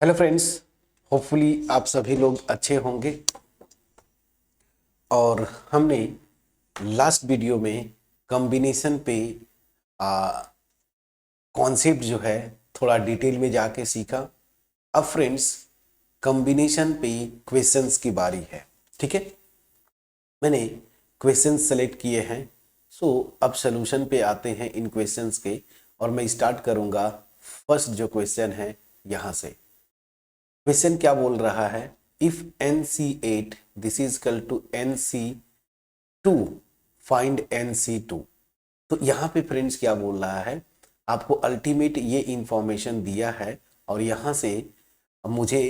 Hello friends, hopefully आप सभी लोग अच्छे होंगे। और हमने लास्ट वीडियो में कॉम्बिनेशन पे कॉन्सेप्ट जो है थोड़ा डिटेल में जाके सीखा। अब फ्रेंड्स कॉम्बिनेशन पे क्वेश्चंस की बारी है। ठीक है, मैंने क्वेश्चंस सेलेक्ट किए हैं। सो अब सॉल्यूशन पे आते हैं इन क्वेश्चंस के, और मैं स्टार्ट करूंगा फर्स्ट जो क्वेश्चन है यहाँ से। क्वेश्चन क्या बोल रहा है, if NC8 this is equal to NC2 find NC2। तो यहाँ पे फ्रेंड्स क्या बोल रहा है, आपको अल्टीमेट ये इंफॉर्मेशन दिया है और यहाँ से मुझे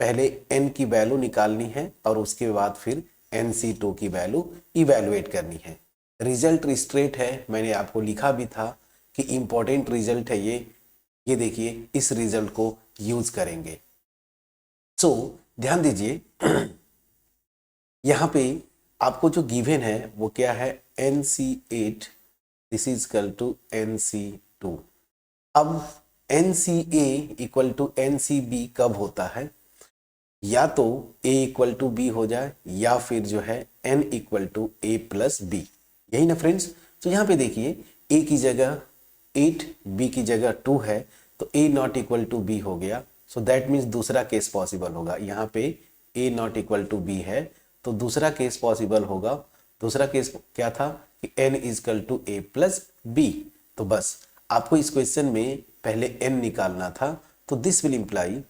पहले n की वैल्यू निकालनी है और उसके बाद फिर NC2 की वैल्यू इवेलुएट करनी है। रिजल्ट स्ट्रेट है, मैंने आपको लिखा भी था कि इंपॉर्टेंट रिजल्ट है ये देखिए, इस रिजल्ट को यूज करेंगे। सो ध्यान दीजिए यहाँ पे आपको जो गिवन है वो क्या है, NC8 this is equal to NC2। अब NCA इक्वल टू NCB कब होता है, या तो A इक्वल टू B हो जाए या फिर जो है N equal to A plus B, यही ना फ्रेंड्स। तो यहाँ पे देखिए A की जगह 8, B की जगह 2 है, तो A not equal to B हो गया। सो दैट मीन्स दूसरा केस पॉसिबल होगा। यहाँ पे A not equal to B है तो दूसरा केस पॉसिबल होगा। दूसरा केस क्या था कि N is equal to A plus B। तो बस आपको इस क्वेश्चन में पहले N निकालना था, तो this will imply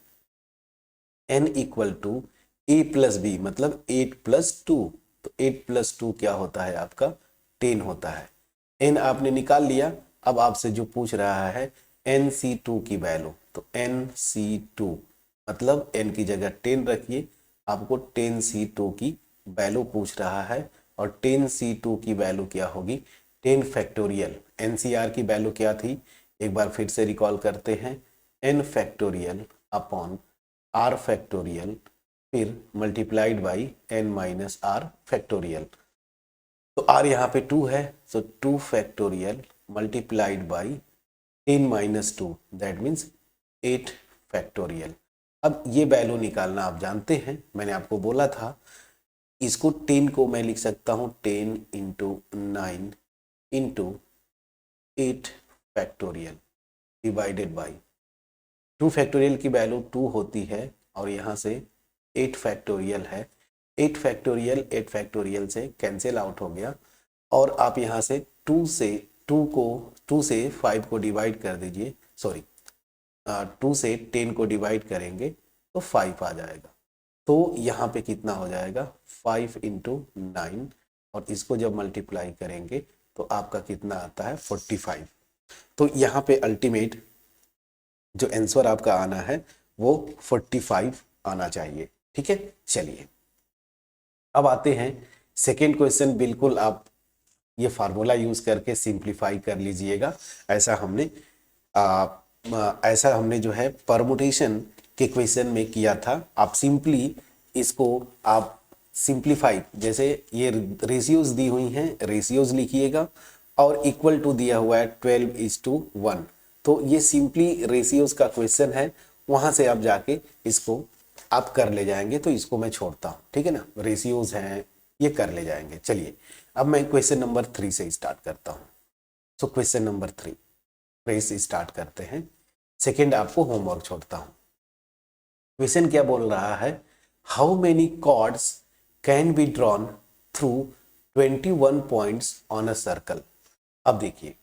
N equal to A plus B, मतलब 8 प्लस 2। तो 8 प्लस 2 क्या होता है आपका, 10 होता है। N आपने निकाल लिया। अब आपसे जो पूछ रहा है NC2 की वैल्यू, तो NC2 मतलब N की जगह 10 रखिए, आपको 10C2 की वैल्यू पूछ रहा है। और 10C2 की वैल्यू क्या होगी, 10 फैक्टोरियल। NCR की वैल्यू क्या थी, एक बार फिर से रिकॉल करते हैं, N factorial upon R factorial फिर multiplied by N minus R factorial. तो R यहाँ पे 2 है, so 2 factorial multiplied by 10 minus 2, that means 8 factorial. अब ये वैल्यू निकालना आप जानते हैं, मैंने आपको बोला था इसको 10 को मैं लिख सकता हूँ 10 into 9 into 8 factorial divided by 2 factorial की वैल्यू 2 होती है और यहाँ से 8 फैक्टोरियल है। 8 फैक्टोरियल से कैंसिल आउट हो गया, और आप यहाँ से 2 से 5 को डिवाइड कर दीजिए, सॉरी 2 से 10 को डिवाइड करेंगे तो 5 आ जाएगा। तो यहाँ पे कितना हो जाएगा, 5 इंटू 9, और इसको जब मल्टीप्लाई करेंगे तो आपका कितना आता है, 45। तो यहाँ पे अल्टीमेट जो आंसर आपका आना है वो 45 आना चाहिए। ठीक है, चलिए अब आते हैं सेकेंड क्वेश्चन। बिल्कुल आप ये फार्मूला यूज करके सिंप्लीफाई कर लीजिएगा। ऐसा हमने जो है परमुटेशन के क्वेश्चन में किया था। आप सिंपली इसको आप सिंप्लीफाई, जैसे ये रेशियोज दी हुई हैं, रेशियोज लिखिएगा और इक्वल टू दिया हुआ है 12:1। तो ये सिंपली रेशियोज का क्वेश्चन है, वहां से आप जाके इसको आप कर ले जाएंगे। तो इसको मैं छोड़ता हूँ, ठीक है ना, रेशियोज हैं ये कर ले जाएंगे। चलिए अब मैं क्वेश्चन नंबर 3 से स्टार्ट करता हूँ। सो क्वेश्चन नंबर 3 से स्टार्ट करते हैं, सेकेंड आपको होमवर्क छोड़ता हूँ। क्वेश्चन क्या बोल रहा है, how many chords can be drawn through 21 points on a circle. अब देखिए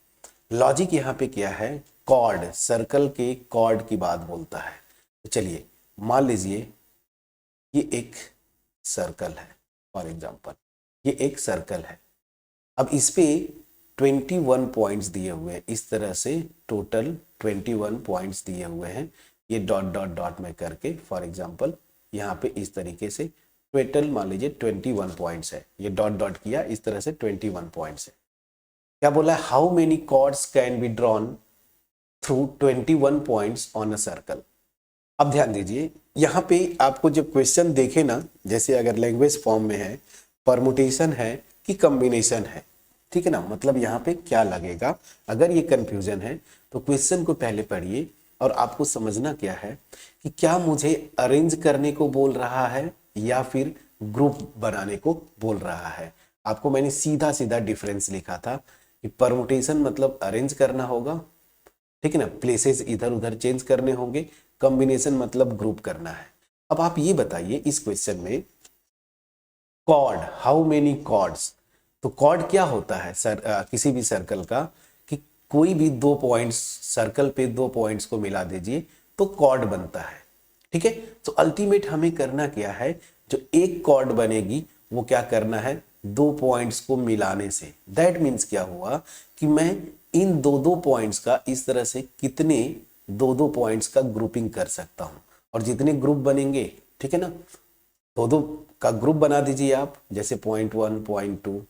लॉजिक यहाँ पे क्या है, कॉर्ड, सर्कल के कॉर्ड की बात बोलता है। तो चलिए मान लीजिए ये एक सर्कल है, फॉर एग्जांपल ये एक सर्कल है। अब इस पे 21 पॉइंट्स दिए हुए हैं, इस तरह से टोटल 21 पॉइंट्स दिए हुए हैं। ये डॉट डॉट डॉट में करके, फॉर एग्जांपल यहाँ पे इस तरीके से टोटल मान लीजिए 21 पॉइंट्स है। ये डॉट डॉट किया, इस तरह से 21 पॉइंट्स है। क्या बोला है, how many chords can be drawn through 21 points on a circle. अब ध्यान दीजिए यहाँ पे आपको जब क्वेश्चन देखे ना, जैसे अगर लैंग्वेज फॉर्म में है, परमुटेशन है कि कॉम्बिनेशन है, ठीक है ना, मतलब यहाँ पे क्या लगेगा। अगर ये कंफ्यूजन है तो क्वेश्चन को पहले पढ़िए और आपको समझना क्या है कि क्या मुझे अरेंज करने को बोल रहा है या फिर ग्रुप बनाने को बोल रहा है। आपको मैंने सीधा सीधा डिफरेंस लिखा था कि परमुटेशन मतलब अरेंज करना होगा, ठीक है ना, प्लेसेस इधर उधर चेंज करने होंगे, कॉम्बिनेशन मतलब ग्रुप करना है। अब आप ये बताइए इस क्वेश्चन में कॉर्ड, हाउ मेनी कॉर्ड्स, तो कॉर्ड क्या होता है किसी भी सर्कल का कि कोई भी दो पॉइंट्स, सर्कल पे दो पॉइंट्स को मिला दीजिए तो कॉर्ड बनता है, ठीक है। तो अल्टीमेट हमें करना क्या है, जो एक कॉर्ड बनेगी वो क्या करना है, दो पॉइंट्स को मिलाने से। दैट मीन्स क्या हुआ कि मैं इन दो दो पॉइंट्स का इस तरह से कितने दो दो पॉइंट्स का ग्रुपिंग कर सकता हूं, और जितने ग्रुप बनेंगे, ठीक है ना, दो दो का ग्रुप बना दीजिए आप, जैसे .1 .2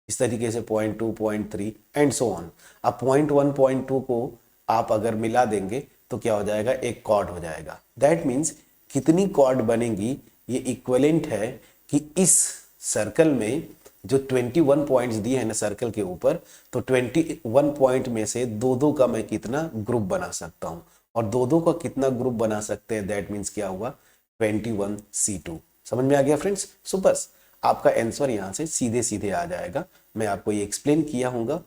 इस तरीके से .2 .3 एंड सो ऑन। अब .1 .2 को आप अगर मिला देंगे तो क्या हो जाएगा, एक कॉर्ड हो जाएगा। दैट मीन्स कितनी कॉर्ड बनेंगी ये इक्विवेलेंट है कि इस सर्कल में जो 21 पॉइंट्स दिए हैं ना सर्कल के ऊपर, तो 21 पॉइंट में से दो दो का मैं कितना ग्रुप बना सकता हूं, और दो दो का कितना ग्रुप बना सकते हैं, दैट मीन्स क्या हुआ 21C2। समझ में आ गया फ्रेंड्स। सो बस आपका आंसर यहां से सीधे सीधे आ जाएगा। मैं आपको ये एक्सप्लेन किया होगा,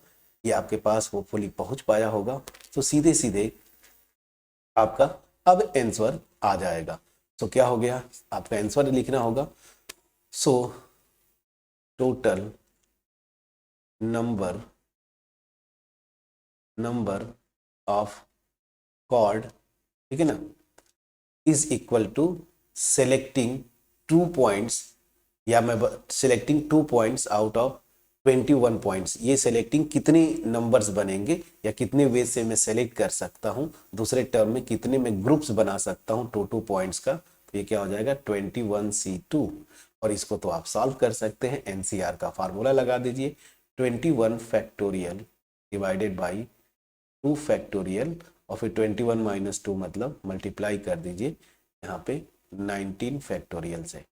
ये आपके पास होपफुली पहुंच पाया होगा, तो सीधे सीधे आपका अब आंसर आ जाएगा। तो क्या हो गया, आपका आंसर लिखना होगा, so total number of chord, ठीक है ना, is equal to selecting 2 points, या मैं selecting 2 points out of 21 points. ये सेलेक्टिंग कितने नंबर्स बनेंगे या कितने वे से मैं सेलेक्ट कर सकता हूं, दूसरे टर्म में कितने मैं ग्रुप्स बना सकता हूं 2 पॉइंट्स का, तो ये क्या हो जाएगा 21C2। और इसको तो आप सॉल्व कर सकते हैं, एनसीआर का फार्मूला लगा दीजिए, 21 फैक्टोरियल डिवाइडेड बाई 2 फैक्टोरियल, और फिर 21 माइनस 2 मतलब मल्टीप्लाई कर दीजिए यहाँ पे 19 फैक्टोरियल से,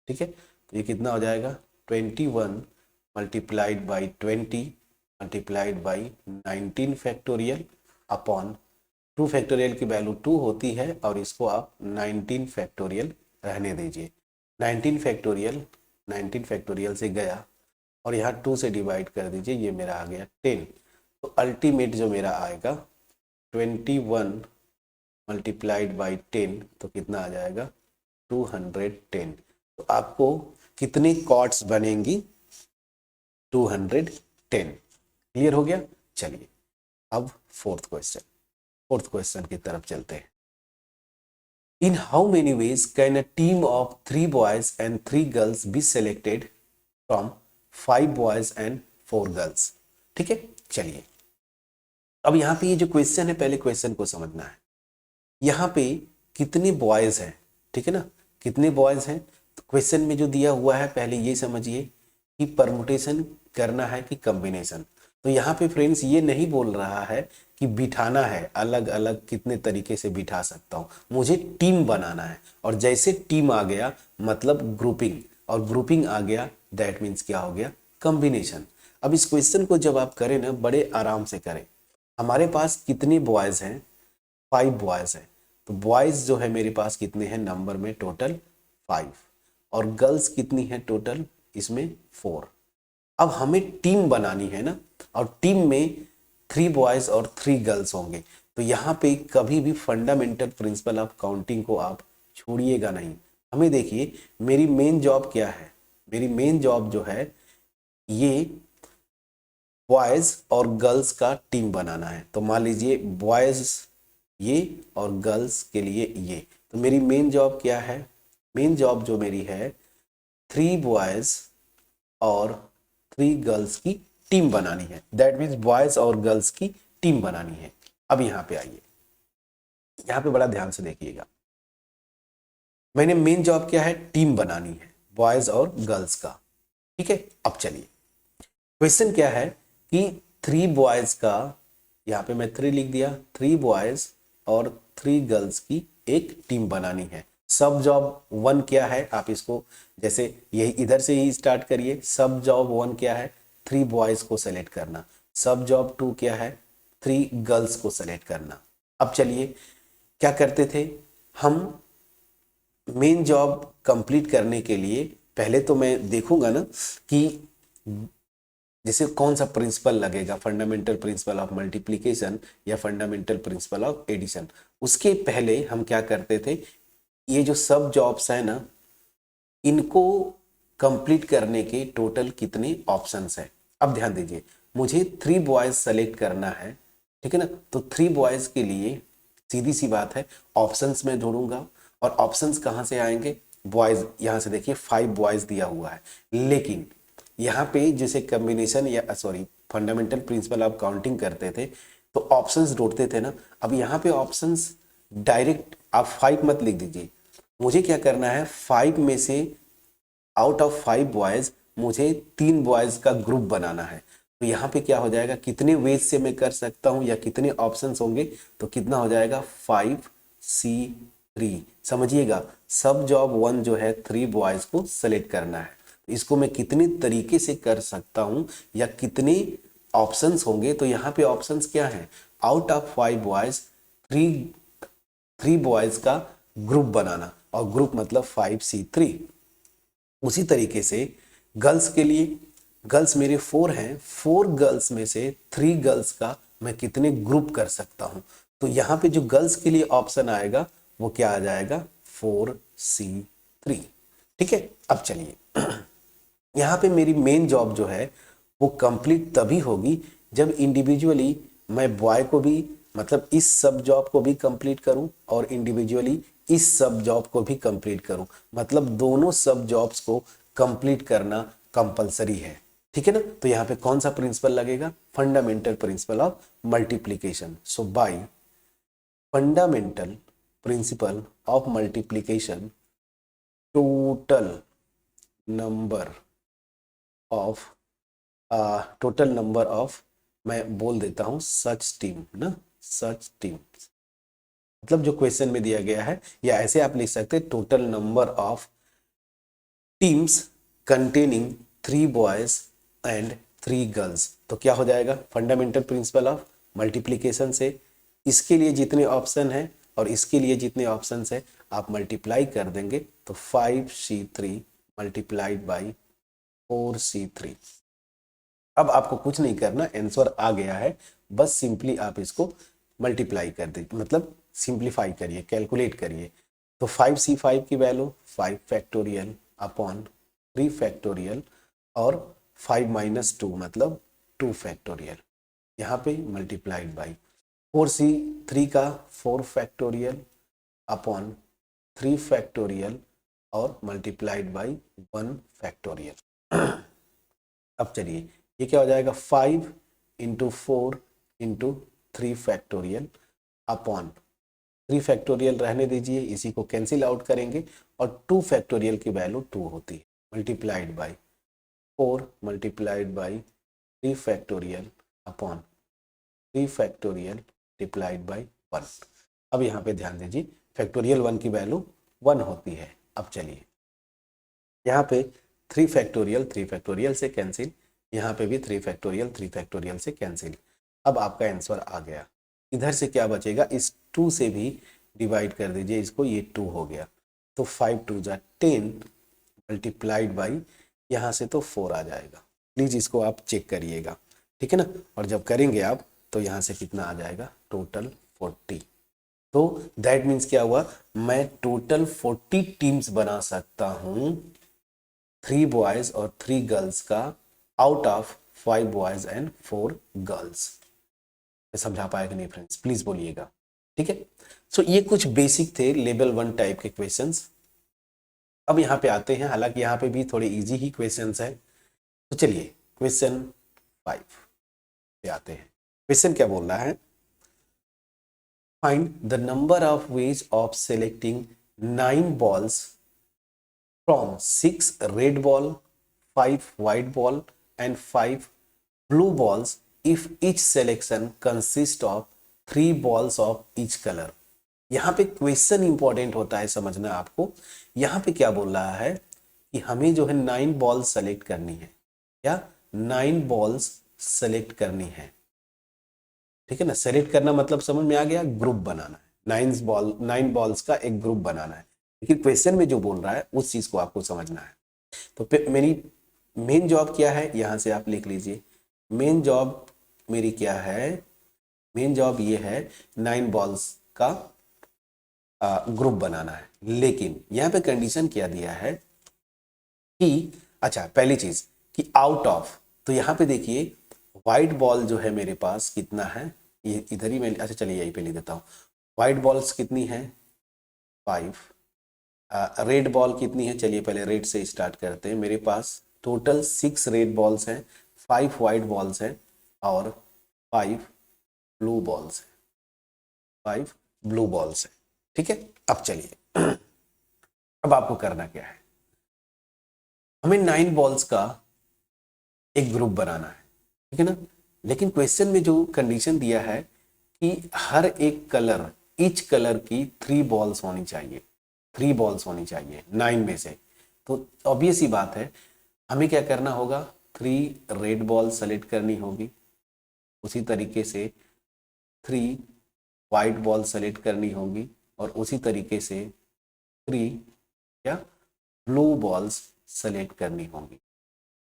ठीक है। तो ये कितना हो जाएगा 21 multiplied by 20 multiplied by 19 factorial upon 2 factorial की वैल्यू 2 होती है, और इसको आप 19 फैक्टोरियल रहने दीजिए। 19 फैक्टोरियल से गया और यहाँ 2 से डिवाइड कर दीजिए, ये मेरा आ गया 10। तो अल्टीमेट जो मेरा आएगा 21 मल्टीप्लाइड बाई 10, तो कितना आ जाएगा 210। तो आपको कितनी कॉर्ड्स बनेंगी 210। क्लियर हो गया। चलिए अब फोर्थ क्वेश्चन की तरफ चलते हैं। In how many ways can a team of 3 boys and 3 girls be selected from 5 boys and 4 girls. ठीक है, चलिए अब यहाँ पे ये जो क्वेश्चन है, पहले क्वेश्चन को समझना है। यहाँ पे कितने बॉयज हैं, ठीक है ना, कितने बॉयज हैं। तो क्वेश्चन में जो दिया हुआ है पहले ये समझिए कि परमुटेशन करना है कि कॉम्बिनेशन। तो यहाँ पे फ्रेंड्स ये नहीं बोल रहा है कि बिठाना है, अलग अलग कितने तरीके से बिठा सकता हूँ, मुझे टीम बनाना है। और जैसे टीम आ गया मतलब ग्रुपिंग, और ग्रुपिंग आ गया दैट मीन्स क्या हो गया कॉम्बिनेशन। अब इस क्वेश्चन को जब आप करें ना बड़े आराम से करें। हमारे पास कितने बॉयज हैं, 5 बॉयज हैं। तो बॉयज जो है मेरे पास कितने हैं नंबर में टोटल 5, और गर्ल्स कितनी है टोटल इसमें 4। अब हमें टीम बनानी है ना, और टीम में 3 बॉयज और 3 गर्ल्स होंगे। तो यहाँ पे कभी भी फंडामेंटल प्रिंसिपल ऑफ काउंटिंग को आप छोड़िएगा नहीं। हमें देखिए मेरी मेन जॉब क्या है, मेरी मेन जॉब जो है ये बॉयज और गर्ल्स का टीम बनाना है। तो मान लीजिए बॉयज ये और गर्ल्स के लिए ये। तो मेरी मेन जॉब क्या है, मेन जॉब जो मेरी है 3 बॉयज और 3 गर्ल्स की टीम बनानी है। दैट मीन्स बॉयज और गर्ल्स की टीम बनानी है। अब यहाँ पे आइए, यहाँ पे बड़ा ध्यान से देखिएगा। मैंने मेन जॉब क्या है टीम बनानी है बॉयज और गर्ल्स का, ठीक है। अब चलिए क्वेश्चन क्या है कि 3 बॉयज का, यहाँ पे मैं 3 लिख दिया, 3 बॉयज और 3 गर्ल्स की एक टीम बनानी है। सब जॉब 1 क्या है, आप इसको जैसे यही इधर से ही स्टार्ट करिए। सब जॉब 1 क्या है 3 बॉयज को सेलेक्ट करना। सब जॉब 2 क्या है 3 गर्ल्स को सेलेक्ट करना। अब चलिए क्या करते थे हम, मेन जॉब कंप्लीट करने के लिए पहले तो मैं देखूंगा ना कि जैसे कौन सा प्रिंसिपल लगेगा, फंडामेंटल प्रिंसिपल ऑफ मल्टीप्लिकेशन या फंडामेंटल प्रिंसिपल ऑफ एडिशन। उसके पहले हम क्या करते थे, ये जो सब जॉब्स है ना, इनको कंप्लीट करने के टोटल कितने ऑप्शंस है। अब ध्यान दीजिए, मुझे 3 बॉयज सेलेक्ट करना है, ठीक है ना। तो 3 बॉयज के लिए सीधी सी बात है, ऑप्शंस में ढूंढूंगा। और ऑप्शंस कहाँ से आएंगे, बॉयज, यहाँ से देखिए 5 बॉयज दिया हुआ है, लेकिन यहाँ पे जैसे कम्बिनेशन या सॉरी फंडामेंटल प्रिंसिपल आप काउंटिंग करते थे तो ऑप्शंस ढूंढते थे ना। अब यहाँ पे ऑप्शंस डायरेक्ट आप 5 मत लिख दीजिए, मुझे क्या करना है 5 में से आउट ऑफ 5 बॉयज मुझे 3 बॉयज का ग्रुप बनाना है। तो यहाँ पे क्या हो जाएगा, कितने वेज से मैं कर सकता हूँ या कितने ऑप्शंस होंगे, तो कितना हो जाएगा 5C3। समझिएगा, सब जॉब 1 जो है 3 बॉयज को सेलेक्ट करना है, इसको मैं कितने तरीके से कर सकता हूं या कितने ऑप्शंस होंगे। तो यहाँ पे ऑप्शंस क्या है, आउट ऑफ 5 बॉयज 3 बॉयज का ग्रुप बनाना, और ग्रुप मतलब 5C3। उसी तरीके से गर्ल्स के लिए, गर्ल्स मेरे 4 हैं, 4 गर्ल्स में से 3 गर्ल्स का मैं कितने ग्रुप कर सकता हूं। तो यहाँ पे जो गर्ल्स के लिए ऑप्शन आएगा वो क्या आ जाएगा 4C3। ठीक है, अब चलिए यहाँ पे मेरी मेन जॉब जो है वो कंप्लीट तभी होगी जब इंडिविजुअली मैं बॉय को भी, मतलब इस सब जॉब को भी कंप्लीट करूं और इंडिविजुअली इस सब जॉब को भी कंप्लीट करूं, मतलब दोनों सब जॉब्स को कंप्लीट करना कंपलसरी है। ठीक है ना। तो यहाँ पे कौन सा प्रिंसिपल लगेगा, fundamental principle of multiplication. So bye fundamental principle of multiplication, total number of मैं बोल देता हूं सच टीम ना, सच टीम, मतलब जो क्वेश्चन में दिया गया है, या ऐसे आप लिख सकते हैं total number of teams containing 3 boys and 3 girls. तो क्या हो जाएगा, फंडामेंटल प्रिंसिपल ऑफ मल्टीप्लीकेशन से इसके लिए जितने ऑप्शन है और इसके लिए जितने ऑप्शन है आप मल्टीप्लाई कर देंगे, तो 5C3 मल्टीप्लाइड बाई 4C3। अब आपको कुछ नहीं करना, आंसर आ गया है, बस सिंपली आप इसको मल्टीप्लाई कर दीजिए, मतलब सिंप्लीफाई करिए, कैलकुलेट करिए। तो 5C5 की वैल्यू 5 फैक्टोरियल अपॉन 3 फैक्टोरियल और 5 - 2 मतलब 2 फैक्टोरियल, यहाँ पे मल्टीप्लाइड बाई 4C3 का 4 फैक्टोरियल अपॉन 3 फैक्टोरियल और मल्टीप्लाइड बाई 1 फैक्टोरियल। अब चलिए ये क्या हो जाएगा 5 × 4 × 3 फैक्टोरियल अपॉन 3 फैक्टोरियल रहने दीजिए, इसी को कैंसिल आउट करेंगे और 2 फैक्टोरियल की वैल्यू 2 होती है, multiplied by 4 multiplied by 3 factorial upon 3 factorial multiplied by 1। अब यहाँ पे ध्यान दीजिए फैक्टोरियल 1 की वैल्यू 1 होती है। अब चलिए यहाँ पे 3 फैक्टोरियल से कैंसिल, यहाँ पे भी 3 फैक्टोरियल से कैंसिल। अब आपका आंसर आ गया। इधर से क्या बचेगा, इस 2 से भी डिवाइड कर दीजिए इसको, ये 2 हो गया, तो 5 × 2 = 10 मल्टीप्लाइड बाई यहाँ से तो 4 आ जाएगा। प्लीज इसको आप चेक करिएगा, ठीक है ना। और जब करेंगे आप तो यहाँ से कितना आ जाएगा, टोटल 40। तो दैट मीन्स क्या हुआ, मैं टोटल 40 टीम्स बना सकता हूं 3 बॉयज और 3 गर्ल्स का, out of 5 boys and 4 girls. समझा पाएगा नहीं फ्रेंड्स, प्लीज बोलिएगा, ठीक है। सो ये कुछ बेसिक थे लेवल 1 टाइप के क्वेश्चंस। अब यहाँ पे आते हैं, हालांकि यहाँ पे भी थोड़े इजी ही क्वेश्चंस है। तो चलिए क्वेश्चन 5 पे आते हैं। क्वेश्चन क्या बोल रहा है, find the number of ways of selecting 9 balls from 6 red ball, 5 white ball and 5 blue balls if each selection consists of 3 balls of each color। यहाँ पे क्वेश्चन इंपॉर्टेंट होता है समझना आपको। यहाँ पे क्या बोल रहा है कि हमें जो है 9 बॉल्स सेलेक्ट करनी है, या 9 बॉल्स सेलेक्ट करनी है, ठीक है ना। सेलेक्ट करना मतलब समझ में आ गया, ग्रुप बनाना है। नाइन बॉल्स का एक ग्रुप बनाना है, लेकिन क्वेश्चन में जो बोल रहा है उस चीज को आपको समझना है। तो मेरी मेन जॉब क्या है, यहां से आप लिख लीजिए। मेन जॉब मेरी क्या है, मेन जॉब ये है 9 बॉल्स का ग्रुप बनाना है। लेकिन यहाँ पे कंडीशन क्या दिया है कि अच्छा पहली चीज कि आउट ऑफ, तो यहाँ पे देखिए व्हाइट बॉल जो है मेरे पास कितना है, ये इधर ही मैं, अच्छा चलिए यहीं पे लिख देता हूँ। व्हाइट बॉल्स कितनी है 5, रेड बॉल कितनी है, चलिए पहले रेड से स्टार्ट करते हैं। मेरे पास टोटल 6 रेड बॉल्स हैं, 5 व्हाइट बॉल्स हैं और 5 ब्लू बॉल्स हैं, 5 ब्लू बॉल्स हैं। ठीक है, अब चलिए अब आपको करना क्या है, हमें 9 बॉल्स का एक ग्रुप बनाना है, ठीक है ना। लेकिन क्वेश्चन में जो कंडीशन दिया है कि हर एक कलर, ईच कलर की 3 बॉल्स होनी चाहिए, 3 बॉल्स होनी चाहिए 9 में से। तो ऑब्वियस ही बात है हमें क्या करना होगा, 3 रेड बॉल सेलेक्ट करनी होगी, उसी तरीके से 3 वाइट बॉल सेलेक्ट करनी होगी और उसी तरीके से 3 क्या ब्लू बॉल्स सेलेक्ट करनी होगी।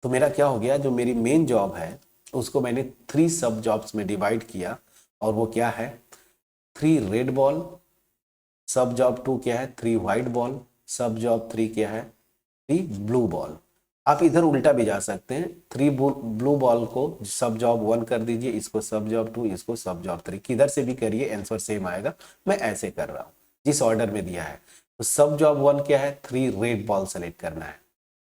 तो मेरा क्या हो गया, जो मेरी मेन जॉब है उसको मैंने 3 सब जॉब्स में डिवाइड किया, और वो क्या है 3 रेड बॉल, सब जॉब 2 क्या है 3 व्हाइट बॉल, सब जॉब 3 क्या है 3 ब्लू बॉल। आप इधर उल्टा भी जा सकते हैं, 3 ब्लू बॉल को सब जॉब 1 कर दीजिए, इसको सब जॉब 2, इसको सब जॉब 3, किधर से भी करिए आंसर सेम आएगा। मैं ऐसे कर रहा हूँ जिस ऑर्डर में दिया है। तो सब जॉब 1 क्या है 3 रेड बॉल सेलेक्ट करना है।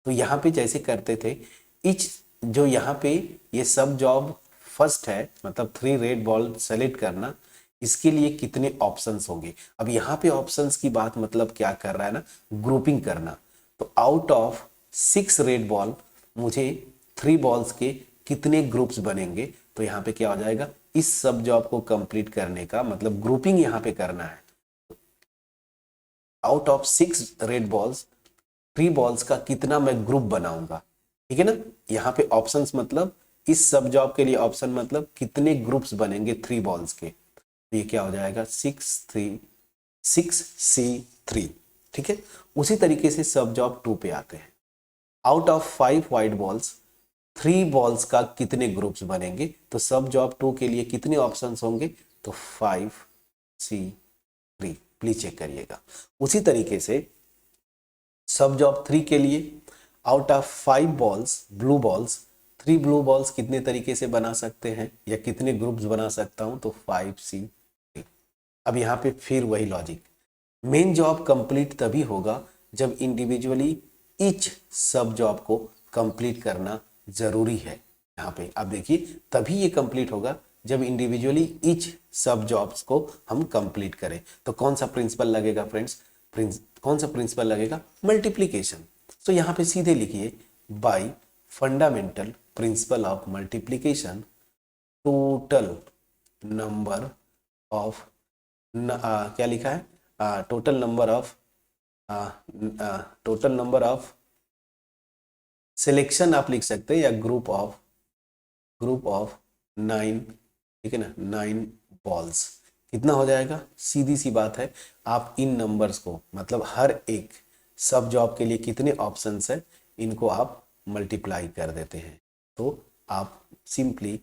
तो यहाँ पे जैसे करते थे इच, जो यहाँ पे ये सब जॉब फर्स्ट है मतलब 3 रेड बॉल सेलेक्ट करना, इसके लिए कितने ऑप्शंस होंगे। अब यहाँ पे ऑप्शंस की बात मतलब क्या कर रहा है ना, ग्रुपिंग करना। तो आउट ऑफ 6 रेड बॉल मुझे 3 बॉल्स के कितने ग्रुप्स बनेंगे, तो यहाँ पे क्या हो जाएगा, इस सब जॉब को कंप्लीट करने का मतलब ग्रुपिंग यहाँ पे करना है। Out of 6 red balls 3 balls का कितना मैं ग्रुप बनाऊंगा, ठीक है ना। यहाँ पे ऑप्शंस मतलब इस सब जॉब के लिए ऑप्शन मतलब कितने ग्रुप्स बनेंगे 3 बॉल्स के, तो ये क्या हो जाएगा 6C3, ठीक है। उसी तरीके से सब जॉब 2 पे आते हैं। Out of 5 white balls 3 balls का कितने ग्रुप्स बनेंगे, तो सब जॉब 2 के लिए कितने ऑप्शंस होंगे, तो 5C3, प्लीज चेक करिएगा। उसी तरीके से सब जॉब 3 के लिए out of 5 balls blue balls 3 blue balls कितने तरीके से बना सकते हैं या कितने ग्रुप्स बना सकता हूं, तो 5C3। अब यहाँ पे फिर वही लॉजिक, मेन जॉब कंप्लीट तभी होगा जब इंडिविजुअली ईच सब जॉब को कंप्लीट करना जरूरी है। यहाँ पे आप देखिए तभी ये कंप्लीट होगा जब इंडिविजुअली ईच सब जॉब्स को हम कंप्लीट करें। तो कौन सा प्रिंसिपल लगेगा फ्रेंड्स, कौन सा प्रिंसिपल लगेगा, मल्टीप्लीकेशन। तो यहाँ पे सीधे लिखिए bye fundamental principle of multiplication total number of क्या लिखा है, टोटल नंबर ऑफ सिलेक्शन आप लिख सकते हैं, या ग्रुप ऑफ 9, ठीक है ना, 9 बॉल्स कितना हो जाएगा। सीधी सी बात है, आप इन नंबर्स को मतलब हर एक सब जॉब के लिए कितने ऑप्शंस है इनको आप मल्टीप्लाई कर देते हैं, तो आप सिंपली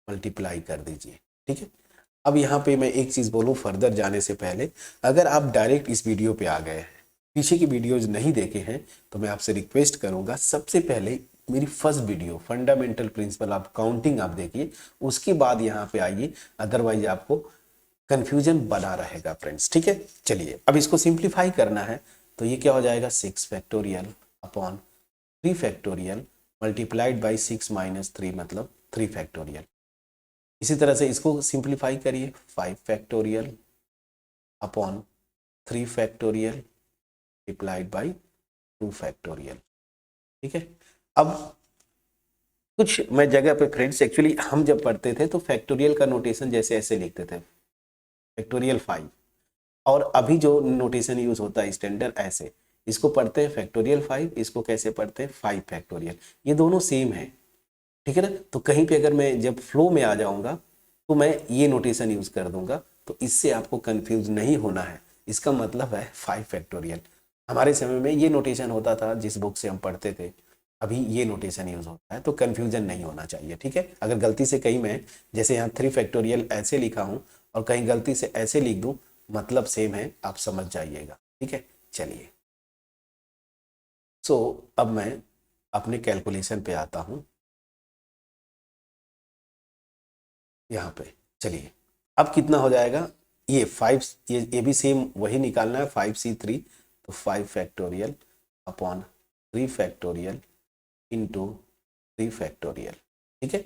मल्टीप्लाई कर दीजिए, ठीक है। अब यहाँ पे मैं एक चीज़ बोलूँ फर्दर जाने से पहले, अगर आप डायरेक्ट इस वीडियो पे आ गए हैं, पीछे की वीडियोज नहीं देखे हैं, तो मैं आपसे रिक्वेस्ट करूँगा सबसे पहले मेरी first video fundamental principle of counting आप देखिए, उसके बाद यहाँ पे आइए, अदरवाइज आपको कंफ्यूजन बना रहेगा फ्रेंड्स, ठीक है। चलिए अब इसको सिंप्लीफाई करना है, तो ये क्या हो जाएगा 6 factorial upon 3 factorial multiplied by 6 minus 3 मतलब 3 फैक्टोरियल। इसी तरह से इसको सिंप्लीफाई करिए 5 factorial upon 3 factorial multiplied by 2 factorial, ठीक है। अब कुछ मैं जगह पे फ्रेंड्स एक्चुअली हम जब पढ़ते थे तो फैक्टोरियल का नोटेशन जैसे ऐसे लिखते थे फैक्टोरियल 5, और अभी जो नोटेशन यूज होता है स्टैंडर्ड ऐसे, इसको पढ़ते हैं फैक्टोरियल 5, इसको कैसे पढ़ते हैं 5 फैक्टोरियल, ये दोनों सेम है, ठीक है ना। तो कहीं पे अगर मैं जब फ्लो में आ जाऊंगा तो मैं ये नोटेशन यूज कर दूंगा तो इससे आपको कंफ्यूज नहीं होना है। इसका मतलब है 5 फैक्टोरियल। हमारे समय में ये नोटेशन होता था जिस बुक से हम पढ़ते थे, अभी ये नोटेशन यूज होता है, तो कन्फ्यूजन नहीं होना चाहिए, ठीक है। अगर गलती से कहीं मैं जैसे यहाँ 3 फैक्टोरियल ऐसे लिखा हूँ और कहीं गलती से ऐसे लिख दूँ, मतलब सेम है, आप समझ जाइएगा, ठीक है। चलिए, सो अब मैं अपने कैलकुलेशन पे आता हूँ यहाँ पे। चलिए, अब कितना हो जाएगा, ये 5, ये भी सेम वही निकालना है, 5c3, तो 5 factorial upon 3 factorial into 3 factorial, ठीक है।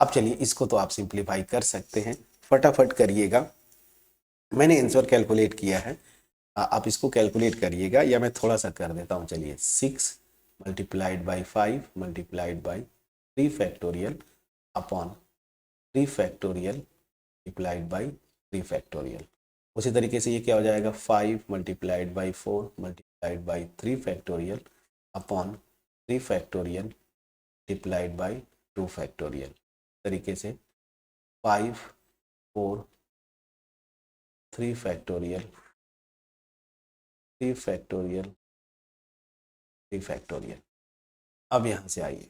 अब चलिए, इसको तो आप सिंप्लीफाई कर सकते हैं, फटाफट करिएगा। मैंने आंसर कैलकुलेट किया है, आप इसको कैलकुलेट करिएगा, या मैं थोड़ा सा कर देता हूँ। चलिए, 6 multiplied by 5 multiplied by 3 factorial upon 3 factorial multiplied by 3 factorial. उसी तरीके से ये क्या हो जाएगा, 5 multiplied by 4 multiplied by 3 factorial upon 3 factorial multiplied by 2 factorial. तरीके से 5 4 3 फैक्टोरियल 3 फैक्टोरियल 3 फैक्टोरियल। अब यहाँ से आइए,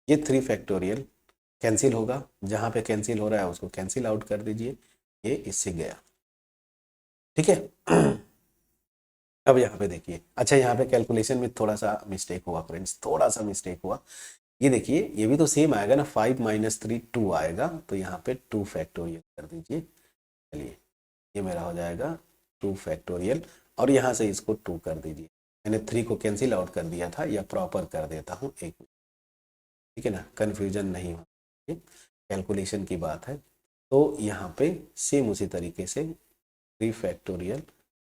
ये 3 फैक्टोरियल कैंसिल होगा, जहाँ पे कैंसिल हो रहा है उसको कैंसिल आउट कर दीजिए, ये इससे गया, ठीक है। अब यहाँ पे देखिए, अच्छा यहाँ पे कैलकुलेशन में थोड़ा सा मिस्टेक हुआ फ्रेंड्स, थोड़ा सा मिस्टेक हुआ। ये देखिए, ये भी तो सेम आएगा ना, 5 माइनस 3 2 आएगा, तो यहाँ पे 2 फैक्टोरियल कर दीजिए। चलिए, ये मेरा हो जाएगा 2 फैक्टोरियल, और यहाँ से इसको 2 कर दीजिए। मैंने 3 को कैंसिल आउट कर दिया था, या प्रॉपर कर देता हूँ एक, ठीक है ना, कन्फ्यूजन नहीं हो, कैलकुलेशन की बात है। तो यहाँ पे सेम उसी तरीके से 3 फैक्टोरियल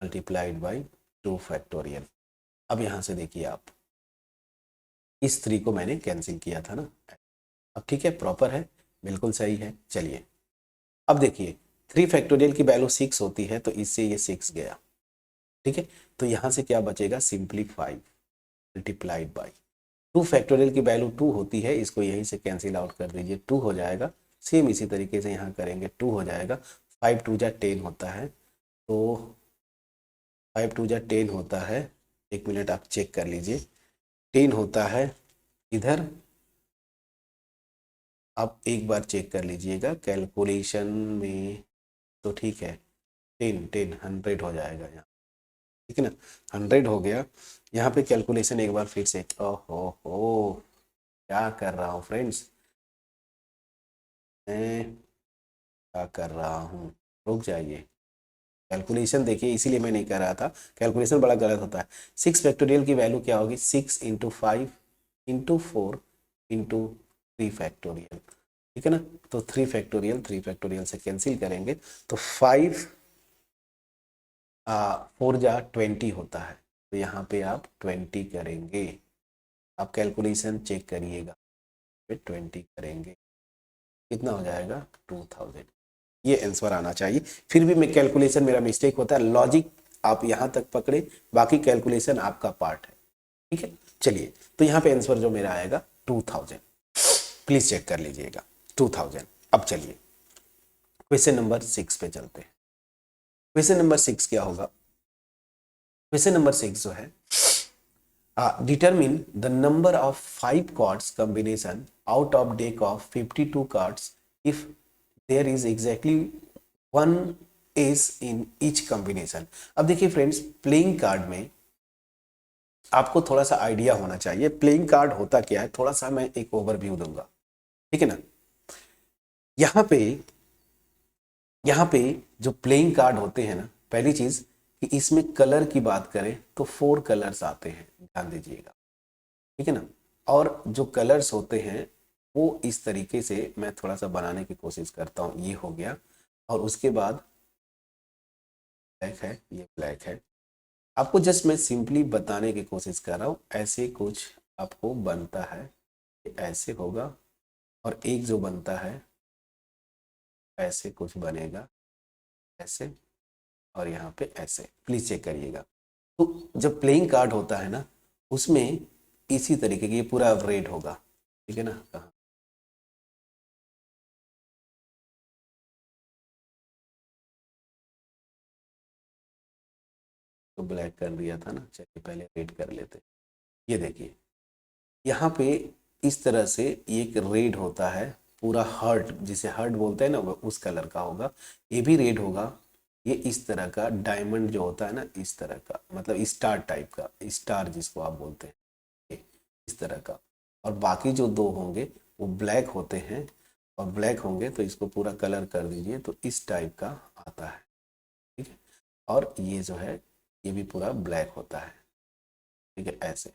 मल्टीप्लाइड बाई 2 फैक्टोरियल। अब यहाँ से देखिए आप, इस 3 को मैंने कैंसिल किया था ना, अब ठीक है, प्रॉपर है, बिल्कुल सही है। चलिए, अब देखिए 3 फैक्टोरियल की वैल्यू 6 होती है, तो इससे ये 6 गया, ठीक है। तो यहाँ से क्या बचेगा, सिंपली 5 मल्टीप्लाइड बाई 2 फैक्टोरियल की वैल्यू 2 होती है, इसको यहीं से कैंसिल आउट कर दीजिए, 2 हो जाएगा। सेम इसी तरीके से यहाँ करेंगे, 2 हो जाएगा, 5 2 जा 10 होता है, तो 5 2 जा 10 होता है, एक मिनट आप चेक कर लीजिए, 10 होता है इधर, आप एक बार चेक कर लीजिएगा कैलकुलेशन में, तो ठीक है, 10 10 100 हो जाएगा यहाँ, ठीक है ना, 100 हो गया। यहाँ पे कैलकुलेशन एक बार फिर से, ओहो हो, क्या कर रहा हूँ फ्रेंड्स, मैं क्या कर रहा हूँ, रुक जाइए। कैलकुलेशन देखिए, इसीलिए मैं नहीं कर रहा था, कैलकुलेशन बड़ा गलत होता है। 6 फैक्टोरियल की वैल्यू क्या होगी, 6 इंटू 5 इंटू 4 इंटू 3 फैक्टोरियल, ठीक है ना। तो 3 फैक्टोरियल से कैंसिल करेंगे, तो 5 4 जा 20 होता है, तो यहाँ पे आप 20 करेंगे, आप कैलकुलेशन चेक करिएगा, फिर 20 करेंगे, कितना हो जाएगा, 2000। ये आंसर आना चाहिए। फिर भी मैं कैलकुलेशन मेरा मिस्टेक होता है, लॉजिक आप यहाँ तक पकड़े, बाकी कैलकुलेशन आपका पार्ट है, ठीक है। चलिए, तो यहाँ पे आंसर जो मेरा आएगा 2000, प्लीज चेक कर लीजिएगा 2000। अब चलिए क्वेश्चन नंबर 6 पे चलते हैं। क्वेश्चन नंबर 6 क्या होगा, क्वेश्चन नंबर 6 जो है, determine the number of 5 cards combination out of deck of 52 cards if there is exactly one ace in each combination। अब देखिए फ्रेंड्स, प्लेइंग कार्ड में आपको थोड़ा सा आइडिया होना चाहिए, प्लेइंग कार्ड होता क्या है, थोड़ा सा मैं एक ओवरव्यू दूंगा, ठीक है ना। यहाँ पे जो प्लेइंग कार्ड होते हैं ना, पहली चीज कि इसमें कलर की बात करें तो 4 कलर्स आते हैं, ध्यान दीजिएगा, ठीक है ना। और जो कलर्स होते हैं वो इस तरीके से, मैं थोड़ा सा बनाने की कोशिश करता हूँ, ये हो गया, और उसके बाद ब्लैक है, ये ब्लैक है। आपको जस्ट मैं सिंपली बताने की कोशिश कर रहा हूँ, ऐसे कुछ आपको बनता है, ऐसे होगा, और एक जो बनता है ऐसे कुछ बनेगा, ऐसे, और यहाँ पे ऐसे, प्लीज चेक करिएगा। तो जब प्लेइंग कार्ड होता है ना, उसमें इसी तरीके की, ये पूरा रेड होगा, ठीक है ना, कहाँ इसको ब्लैक कर दिया था ना, चलिए पहले रेड कर लेते। ये देखिए यहाँ पे इस तरह से एक रेड होता है, पूरा हर्ट, जिसे हर्ट बोलते हैं ना, वो उस कलर का होगा। ये भी रेड होगा। ये इस तरह का डायमंड जो होता है ना, इस तरह का, मतलब स्टार टाइप का, स्टार जिसको आप बोलते हैं, ये इस तरह का। और बाकी जो दो होंगे वो ब्लैक होते हैं, और ब्लैक होंगे तो इसको पूरा कलर कर दीजिए तो इस टाइप का आता है, ठीक है। और ये जो है ये भी पूरा ब्लैक होता है, ठीक है, ऐसे।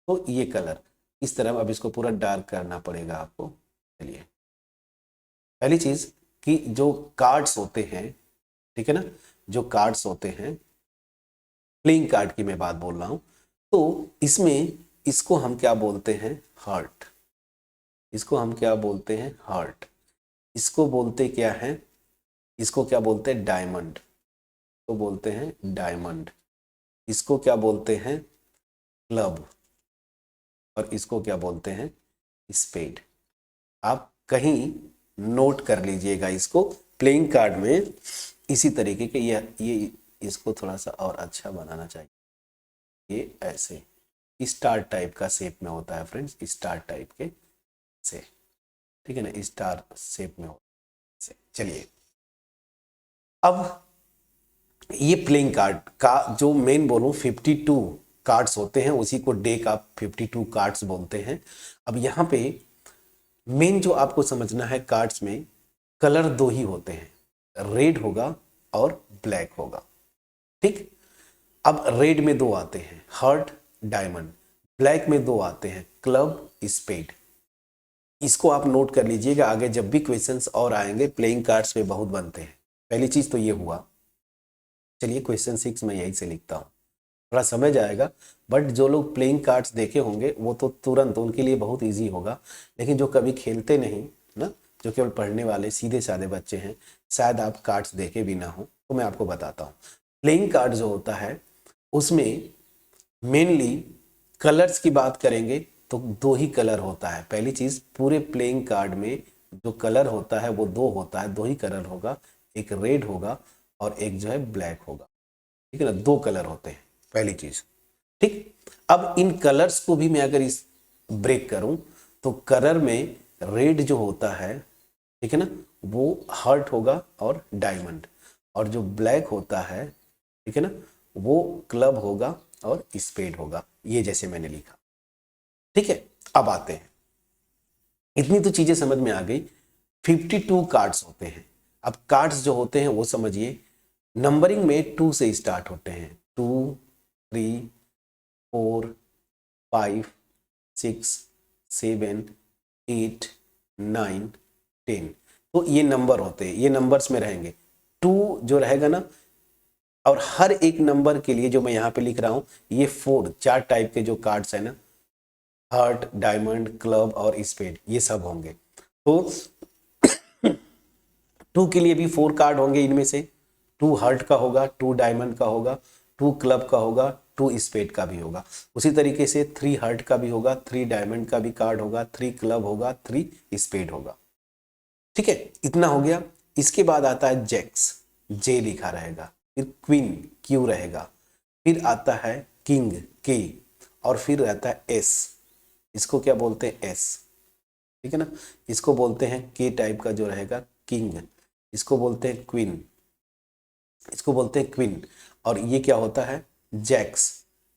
तो ये कलर इस तरह, अब इसको पूरा डार्क करना पड़ेगा आपको। चलिए, पहली चीज कि जो कार्ड्स होते हैं, ठीक है ना, जो कार्ड्स होते हैं, प्लेइंग कार्ड की मैं बात बोल रहा हूं, तो इसमें इसको हम क्या बोलते हैं, हार्ट। इसको हम क्या बोलते हैं, हार्ट। इसको बोलते क्या है, इसको क्या बोलते हैं, डायमंड। तो बोलते हैं डायमंड। इसको क्या बोलते हैं, क्लब। और इसको क्या बोलते हैं, स्पेड। आप कहीं नोट कर लीजिएगा इसको प्लेइंग कार्ड में इसी तरीके के। ये इसको थोड़ा सा और अच्छा बनाना चाहिए। ये ऐसे स्टार टाइप का शेप में होता है फ्रेंड्स, स्टार टाइप के से, ठीक है ना, स्टार शेप में होता है। चलिए, अब ये प्लेइंग कार्ड का जो मेन बोलूं 52 कार्ड्स होते हैं, उसी को डेक आप 52 कार्ड्स बोलते हैं। अब यहाँ पे मेन जो आपको समझना है, कार्ड्स में कलर दो ही होते हैं, रेड होगा और ब्लैक होगा, ठीक। अब रेड में दो आते हैं, हार्ट, डायमंड। ब्लैक में दो आते हैं, क्लब, स्पेड। इसको आप नोट कर लीजिएगा, आगे जब भी क्वेश्चंस और आएंगे प्लेइंग कार्ड्स में बहुत बनते हैं। पहली चीज तो ये हुआ। चलिए, क्वेश्चन 6 में यही से लिखता हूँ, थोड़ा समझ आएगा। बट जो लोग प्लेइंग कार्ड्स देखे होंगे वो तो तुरंत उनके लिए बहुत इजी होगा, लेकिन जो कभी खेलते नहीं ना, जो केवल पढ़ने वाले सीधे साधे बच्चे हैं, शायद आप कार्ड्स देखे भी ना हो, तो मैं आपको बताता हूँ। प्लेइंग कार्ड जो होता है उसमें मेनली कलर्स की बात करेंगे तो दो ही कलर होता है। पहली चीज, पूरे प्लेइंग कार्ड में जो कलर होता है वो दो होता है, दो ही कलर होगा, एक रेड होगा और एक जो है ब्लैक होगा, ठीक है ना, दो कलर होते हैं, पहली चीज, ठीक। अब इन कलर्स को भी मैं अगर इस ब्रेक करूं तो कलर में रेड जो होता है, ठीक है ना, वो हार्ट होगा और डायमंड, और जो ब्लैक होता है, ठीक है ना, वो क्लब होगा और स्पेड होगा, ये जैसे मैंने लिखा, ठीक है। अब आते हैं, इतनी तो चीजें समझ में आ गई। 52 कार्ड्स होते हैं। अब कार्ड्स जो होते हैं वो समझिए, नंबरिंग में 2 से स्टार्ट होते हैं, 2, 3, 4, 5, 6, 7, 8, 9, 10। तो ये नंबर होते हैं, ये नंबर्स में रहेंगे। 2 जो रहेगा ना, और हर एक नंबर के लिए जो मैं यहाँ पे लिख रहा हूं, ये 4 टाइप के जो कार्ड्स है ना, हार्ट, डायमंड, क्लब और स्पेड, ये सब होंगे। तो 2 के लिए भी 4 कार्ड होंगे, इनमें से 2 हार्ट का होगा, 2 डायमंड का होगा, 2 क्लब का होगा, 2 स्पेड का भी होगा। उसी तरीके से 3 हार्ट का भी होगा, 3 डायमंड का भी कार्ड होगा, 3 क्लब होगा, 3 स्पेड होगा, ठीक है। इतना हो गया। इसके बाद आता है जैक्स, जे लिखा रहेगा, फिर क्वीन, क्यू रहेगा, फिर आता है किंग, के, और फिर रहता है एस। इसको क्या बोलते हैं, एस, ठीक है ना। इसको बोलते हैं के टाइप का जो रहेगा, किंग। इसको बोलते हैं क्वीन, इसको बोलते हैं क्वीन। और ये क्या होता है, जैक्स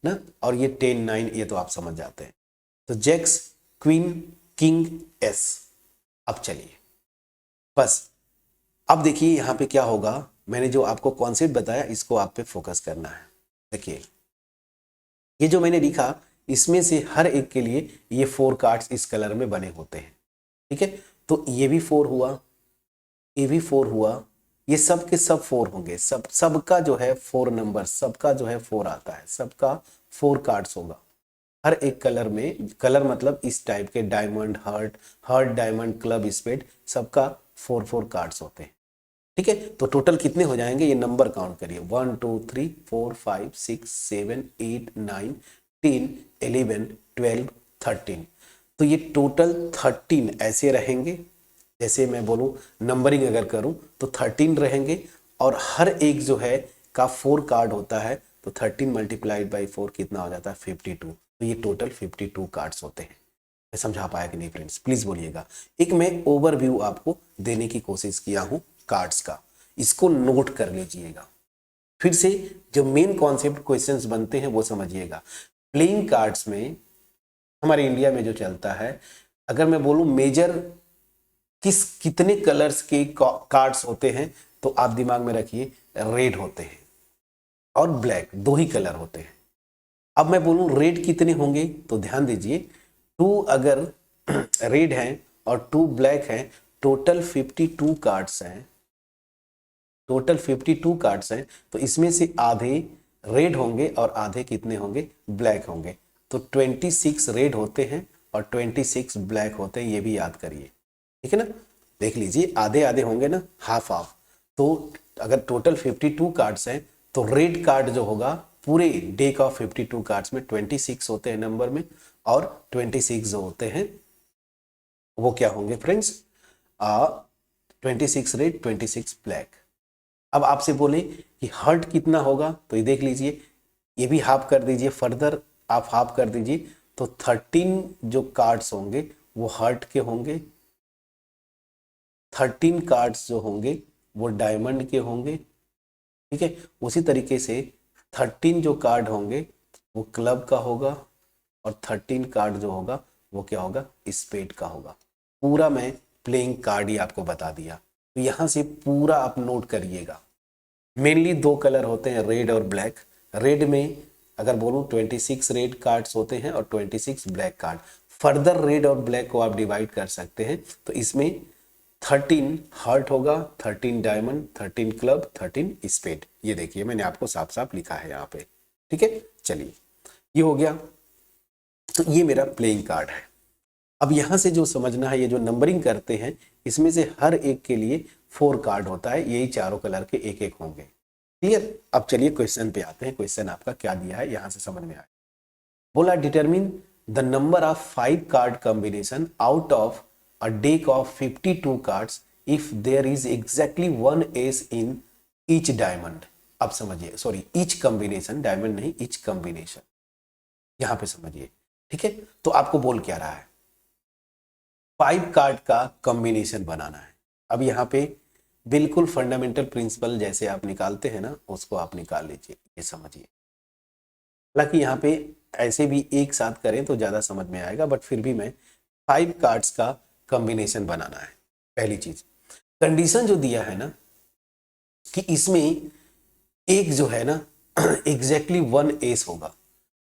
ना। और ये 10, 9, ये तो आप समझ जाते हैं। तो जैक्स, क्वीन, किंग, एस। अब चलिए, बस अब देखिए यहाँ पे क्या होगा, मैंने जो आपको कॉन्सेप्ट बताया इसको आप पे फोकस करना है। देखिए, ये जो मैंने लिखा, इसमें से हर एक के लिए ये 4 कार्ड्स इस कलर में बने होते हैं, ठीक है। तो ये भी 4 हुआ, ये भी 4 हुआ, ये सब के सब 4 होंगे, सबका जो है 4 नंबर, सबका जो है 4 आता है, सबका 4 कार्ड्स होगा हर एक कलर में। कलर मतलब इस टाइप के, diamond, heart, heart, diamond, club, spade, सबका 4 कार्ड्स होते हैं, ठीक है। तो टोटल कितने हो जाएंगे, ये नंबर काउंट करिए, 1, 2, 3, 4, 5, 6, 7, 8, 9, 10, 11, 12, 13। तो ये टोटल 13 ऐसे रहेंगे। जैसे मैं बोलूं नंबरिंग अगर करूं तो 13 रहेंगे, और हर एक जो है का 4 कार्ड होता है, तो 13 मल्टीप्लाइड बाई 4 कितना हो जाता है 52। तो ये टोटल 52 कार्ड्स होते हैं। मैं समझा पाया कि नहीं फ्रेंड्स, प्लीज बोलिएगा। एक मैं ओवरव्यू आपको देने की कोशिश किया हूं कार्ड्स का, इसको नोट कर लीजिएगा। फिर से जो मेन कॉन्सेप्ट क्वेश्चंस बनते हैं वो समझिएगा। प्लेइंग कार्ड्स में हमारे इंडिया में जो चलता है, अगर मैं बोलूं मेजर कितने कलर्स के कार्ड्स होते हैं, तो आप दिमाग में रखिए रेड होते हैं और ब्लैक, दो ही कलर होते हैं। अब मैं बोलूं रेड कितने होंगे, तो ध्यान दीजिए 2 अगर रेड हैं और 2 ब्लैक हैं, टोटल 52 कार्ड्स हैं, टोटल 52 कार्ड्स हैं। तो इसमें से आधे रेड होंगे और आधे कितने होंगे, ब्लैक होंगे। तो 26 रेड होते हैं और 26 ब्लैक होते हैं, ये भी याद करिए, ठीक है ना। देख लीजिए आधे आधे होंगे ना, हाफ हाफ। तो अगर टोटल 52 कार्ड्स हैं तो रेड कार्ड जो होगा पूरे डेक ऑफ 52 कार्ड्स में 26 होते हैं नंबर में, और 26 जो होते हैं वो क्या होंगे फ्रेंड्स, 26 रेड 26 ब्लैक। अब आपसे बोले कि हर्ट कितना होगा, तो ये देख लीजिए, ये भी हाफ कर दीजिए, फर्दर आप हाफ कर दीजिए, तो 13 जो कार्ड्स होंगे वो हर्ट के होंगे, 13 कार्ड्स जो होंगे वो डायमंड के होंगे, ठीक है। उसी तरीके से 13 जो कार्ड होंगे वो क्लब का होगा, और 13 कार्ड जो होगा वो क्या होगा, स्पेड का होगा। पूरा मैं प्लेइंग कार्ड ही आपको बता दिया। तो यहां से पूरा आप नोट करिएगा। मेनली 2 कलर होते हैं, रेड और ब्लैक। रेड में अगर बोलूं 26 रेड कार्ड्स होते हैं और 26 ब्लैक कार्ड। फर्दर रेड और ब्लैक को आप डिवाइड कर सकते हैं, तो इसमें 13 हार्ट होगा, 13 डायमंड, 13 क्लब, 13 स्पेड। ये देखिए मैंने आपको साफ साफ लिखा है यहाँ पे, ठीक है। चलिए ये हो गया, तो ये मेरा प्लेइंग कार्ड है। अब यहां से जो समझना है, ये जो नंबरिंग करते हैं इसमें से हर एक के लिए 4 कार्ड होता है, यही चारों कलर के एक एक होंगे। क्लियर। अब चलिए क्वेश्चन पे आते हैं। क्वेश्चन आपका क्या दिया है यहां से समझ में आया। बोला determine the number of 5 card combination out of a deck of 52 cards if there is exactly one ace in each diamond। अब समझिए, सॉरी each combination, diamond नहीं each combination, यहां पे समझिए, ठीक है। तो आपको बोल क्या रहा है, 5 कार्ड का कॉम्बिनेशन बनाना है। अब यहां पे बिल्कुल फंडामेंटल प्रिंसिपल जैसे आप निकालते हैं ना, उसको आप निकाल लीजिए, ये समझिए। हालांकि यहाँ पे ऐसे भी एक साथ करें तो ज्यादा समझ में आएगा, बट फिर भी मैं 5 कार्ड्स का कॉम्बिनेशन बनाना है। पहली चीज, कंडीशन जो दिया है ना कि इसमें एक जो है ना एग्जैक्टली 1 एस होगा।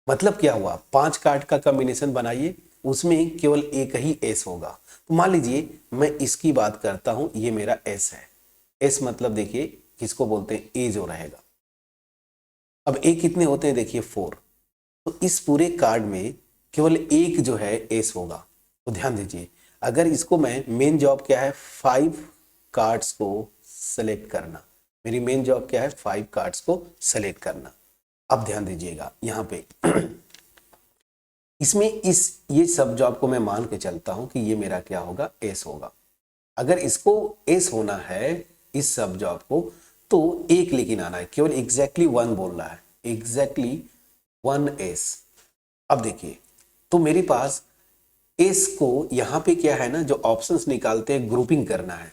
मतलब क्या हुआ, 5 कार्ड का कॉम्बिनेशन बनाइए, उसमें केवल एक ही एस होगा। तो मान लीजिए मैं इसकी बात करता हूं, ये मेरा एस है। एस मतलब देखिए किसको बोलते हैं, ए जो रहेगा। अब ए कितने होते हैं, देखिए 4। तो इस पूरे कार्ड में केवल एक जो है एस होगा। तो ध्यान दीजिए, अगर इसको मैं, मेन जॉब क्या है, 5 कार्ड्स को सेलेक्ट करना। मेरी मेन जॉब क्या है, 5 कार्ड्स को सेलेक्ट करना। अब ध्यान दीजिएगा यहां पे इसमें ये सब जॉब को मैं मान के चलता हूं कि ये मेरा क्या होगा, एस होगा। अगर इसको एस होना है इस सब जॉब को, तो एक लेकिन आना है, केवल एग्जैक्टली 1 बोल रहा है, एग्जैक्टली 1 एस। अब देखिए, तो मेरे पास एस को यहां पे क्या है ना, जो ऑप्शंस निकालते हैं ग्रुपिंग करना है।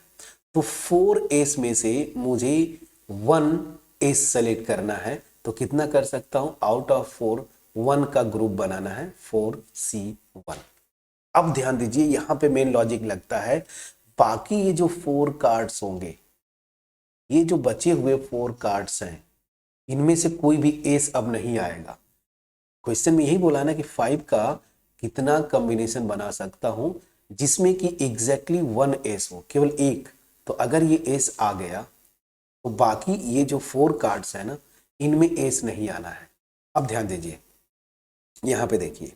तो 4 एस में से मुझे 1 एस सेलेक्ट करना है। तो कितना कर सकता हूं, आउट ऑफ 4 1 का ग्रुप बनाना है, 4C1। अब ध्यान दीजिए यहां पे मेन लॉजिक लगता है, बाकी ये जो 4 कार्ड्स होंगे, ये जो बचे हुए 4 कार्ड्स हैं, इनमें से कोई भी एस अब नहीं आएगा। क्वेश्चन में यही बोला ना कि 5 का कितना कॉम्बिनेशन बना सकता हूं जिसमें कि एग्जैक्टली 1 एस हो, केवल एक। तो अगर ये एस आ गया तो बाकी ये जो 4 कार्ड्स है ना, इनमें एस नहीं आना है। अब ध्यान दीजिए यहां पे देखिए,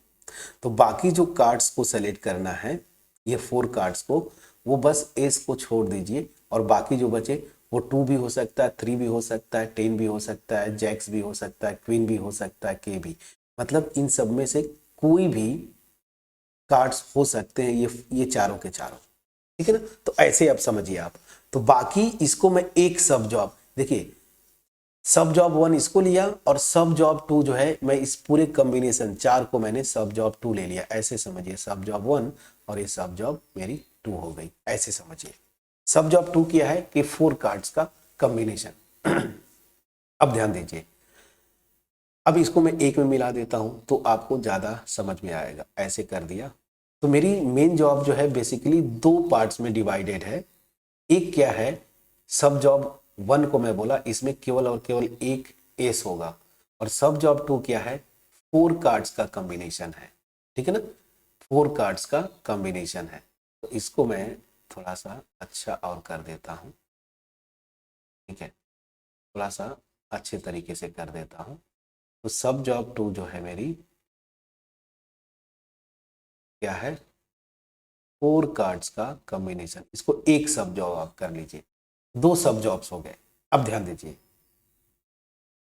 तो बाकी जो कार्ड्स को सेलेक्ट करना है, ये 4 कार्ड्स को, वो बस एस को छोड़ दीजिए, और बाकी जो बचे वो 2 भी हो सकता है, 3 भी हो सकता है, 10 भी हो सकता है, जैक्स भी हो सकता है, क्वीन भी हो सकता है, के भी। मतलब इन सब में से कोई भी कार्ड्स हो सकते हैं, ये चारों के चारों, ठीक है ना। तो ऐसे अब समझिए आप। तो बाकी इसको मैं एक सब जॉब, देखिए सब जॉब 1 इसको लिया और सब जॉब 2 जो है मैं इस पूरे कॉम्बिनेशन 4 को मैंने सब जॉब 2 ले लिया, ऐसे समझिए सब जॉब 1 और ये सब जॉब मेरी 2 हो गई, ऐसे समझिए। सब जॉब 2 क्या है कि 4 कार्ड्स का कॉम्बिनेशन। अब ध्यान दीजिए, अब इसको मैं एक में मिला देता हूं तो आपको ज्यादा समझ में आएगा। ऐसे कर दिया तो मेरी मेन जॉब जो है बेसिकली 2 पार्ट्स में डिवाइडेड है। एक क्या है, सब जॉब 1 को मैं बोला इसमें केवल और केवल एक एस होगा, और सब जॉब 2 क्या है 4 कार्ड्स का कॉम्बिनेशन है, ठीक है ना, 4 कार्ड्स का कॉम्बिनेशन है। तो इसको मैं थोड़ा सा अच्छा और कर देता हूं, ठीक है, थोड़ा सा अच्छे तरीके से कर देता हूं। तो सब जॉब 2 जो है मेरी क्या है 4 कार्ड्स का कॉम्बिनेशन, इसको एक सब जॉब आप कर लीजिए, 2 सब जॉब्स हो गए। अब ध्यान दीजिए,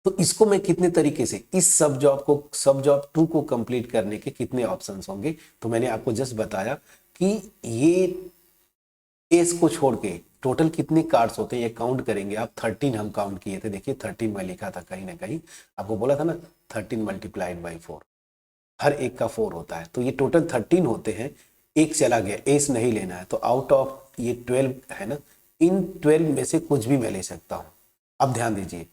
तो इसको मैं कितने तरीके से, इस सब जॉब को सब जॉब 2 को कंप्लीट करने के कितने ऑप्शंस होंगे, तो मैंने आपको जस्ट बताया कि ये एस को छोड़ के टोटल कितने कार्ड्स होते हैं ये काउंट करेंगे आप। 13 हम काउंट किए थे, देखिए 13 में लिखा था कहीं ना कहीं, आपको बोला था ना 13 मल्टीप्लाइड बाई 4, हर एक का 4 होता है, तो ये टोटल 13 होते हैं। एक चला गया, एस नहीं लेना है, तो आउट ऑफ ये 12 है ना, इन 12 में से कुछ भी मैं ले सकता हूं। अब ध्यान दीजिए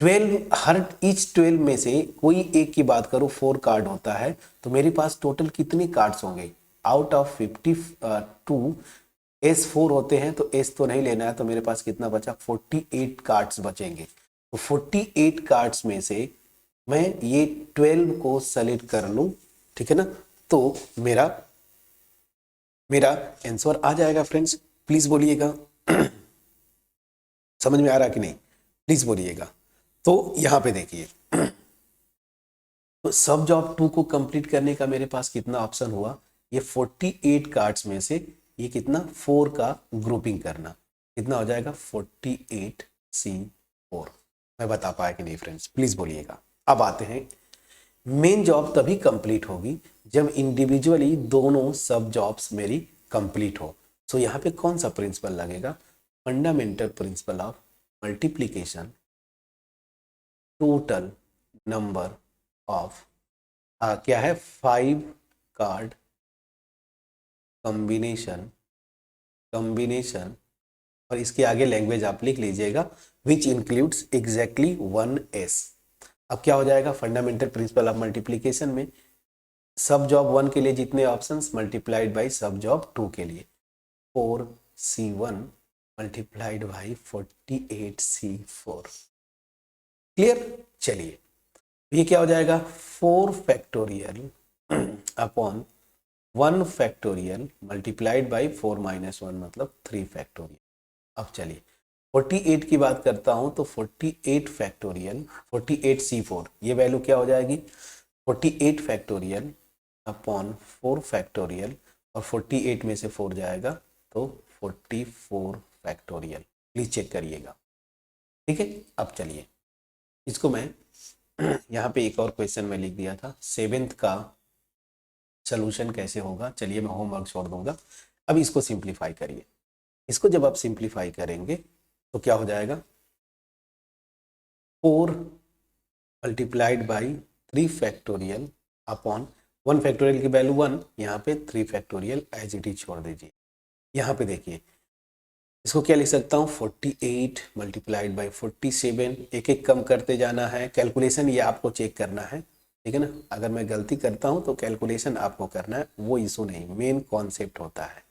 12, हर ईच 12 में से कोई एक की बात करूं 4 कार्ड होता है, तो मेरे पास टोटल कितने कार्ड्स होंगे, आउट ऑफ 52 एस 4 होते हैं, तो एस तो नहीं लेना है, तो मेरे पास कितना बचा 48 कार्ड्स बचेंगे। तो 48 कार्ड्स में से मैं ये 12 को सेलेक्ट कर लूं, ठीक है ना, तो मेरा मेरा आंसर आ जाएगा। फ्रेंड्स प्लीज बोलिएगा, समझ में आ रहा कि नहीं, प्लीज बोलिएगा। तो यहां पे देखिए, तो सब जॉब 2 को कंप्लीट करने का मेरे पास कितना ऑप्शन हुआ, ये 48 कार्ड्स में से ये कितना 4 का ग्रुपिंग करना, कितना हो जाएगा 48C4। मैं बता पाया कि नहीं फ्रेंड्स, प्लीज बोलिएगा। अब आते हैं, मेन जॉब तभी कंप्लीट होगी जब इंडिविजुअली दोनों सब जॉब्स मेरी कंप्लीट हो। सो यहाँ पे कौन सा प्रिंसिपल लगेगा, fundamental principle of multiplication total number of क्या है 5 कार्ड कॉम्बिनेशन और इसके आगे लैंग्वेज आप लिख लीजिएगा, विच इंक्लूड्स एग्जैक्टली 1s। अब क्या हो जाएगा, फंडामेंटल प्रिंसिपल ऑफ मल्टीप्लीकेशन में सब जॉब 1 के लिए जितने ऑप्शंस मल्टीप्लाइड बाई सब जॉब 2 के लिए 4C1 multiplied by 48C4। Clear, चलिए ये क्या हो जाएगा 4 factorial upon 1 factorial multiplied by 4 minus 1 मतलब 3 फैक्टोरियल। अब चलिए 48 की बात करता हूं, तो 48 फैक्टोरियल 48C4 ये वैल्यू क्या हो जाएगी 48 फैक्टोरियल अपॉन 4 फैक्टोरियल, और 48 में से 4 जाएगा तो 44 फैक्टोरियल। प्लीज चेक करिएगा, ठीक है। अब चलिए इसको मैं यहाँ पे एक और क्वेश्चन में लिख दिया था, 7th का सोल्यूशन कैसे होगा, चलिए मैं होमवर्क छोड़ दूंगा। अब इसको सिंप्लीफाई करिए, इसको जब आप सिंप्लीफाई करेंगे तो क्या हो जाएगा 4 multiplied by 3 factorial upon 1 factorial की वैल्यू 1, यहाँ पे 3 फैक्टोरियल एज इट इज छोड़ दीजिए। यहाँ पे देखिए इसको क्या लिख सकता हूँ 48 मल्टीप्लाइड बाई 47, एक एक कम करते जाना है, कैलकुलेशन ये आपको चेक करना है, ठीक है ना। अगर मैं गलती करता हूँ तो कैलकुलेशन आपको करना है, वो इशू नहीं, मेन कॉन्सेप्ट होता है